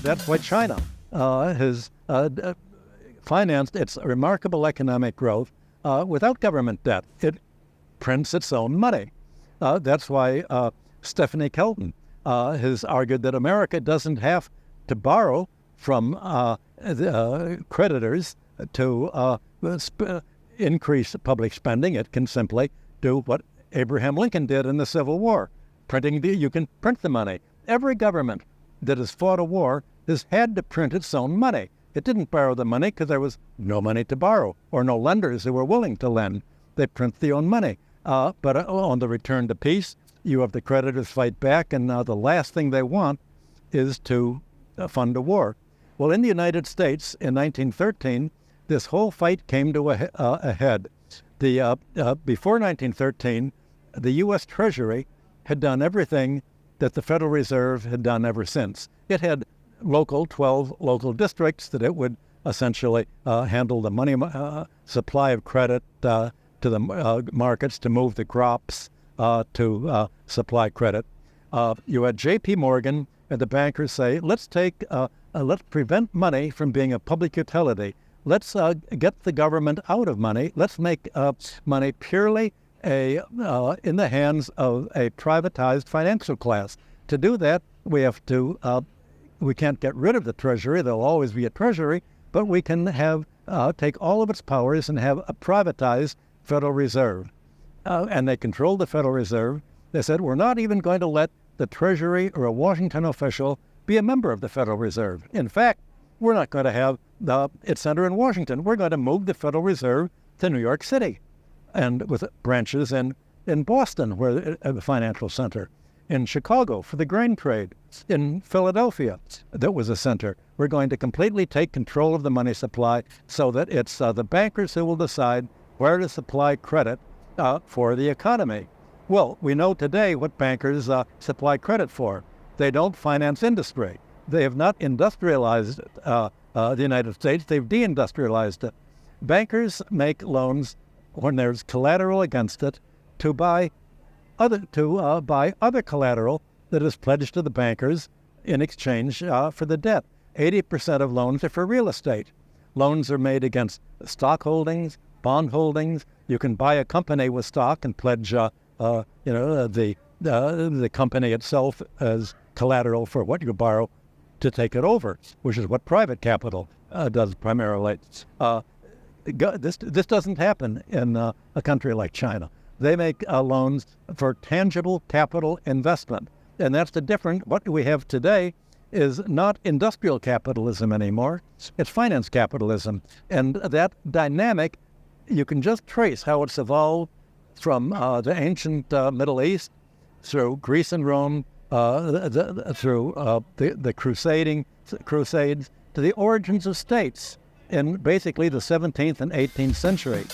That's why China has financed its remarkable economic growth without government debt. It prints its own money. That's why Stephanie Kelton has argued that America doesn't have to borrow from the creditors to increase public spending. It can simply do what Abraham Lincoln did in the Civil War. You can print the money. Every government that has fought a war has had to print its own money. It didn't borrow the money because there was no money to borrow or no lenders who were willing to lend. They print their own money. But on the return to peace, you have the creditors fight back, and now the last thing they want is to fund a war. Well, in the United States in 1913, this whole fight came to a head. Before 1913, the U.S. Treasury had done everything that the Federal Reserve had done ever since. It had 12 local districts that it would essentially handle the money supply of credit to the markets, to move the crops, to supply credit. You had J.P. Morgan and the bankers say, let's prevent money from being a public utility. Let's get the government out of money. Let's make money purely in the hands of a privatized financial class. To do that, we can't get rid of the Treasury. There'll always be a Treasury, but we can take all of its powers and have a privatized Federal Reserve. And they controlled the Federal Reserve. They said, we're not even going to let the Treasury or a Washington official be a member of the Federal Reserve. In fact, we're not going to have its center in Washington. We're going to move the Federal Reserve to New York City, and with branches in Boston, where the financial center, in Chicago for the grain trade, in Philadelphia, that was a center. We're going to completely take control of the money supply so that it's the bankers who will decide where to supply credit for the economy. Well, we know today what bankers supply credit for. They don't finance industry. They have not industrialized the United States. They've deindustrialized it. Bankers make loans when there's collateral against it to buy other collateral that is pledged to the bankers in exchange for the debt. 80% of loans are for real estate. Loans are made against stock holdings, bond holdings. You can buy a company with stock and pledge the company itself as collateral for what you borrow to take it over, which is what private capital does primarily. This doesn't happen in a country like China. They make loans for tangible capital investment. And that's the difference. What we have today is not industrial capitalism anymore. It's finance capitalism. And that dynamic, you can just trace how it's evolved from the ancient Middle East through Greece and Rome, through the Crusades, to the origins of states in basically the 17th and 18th century.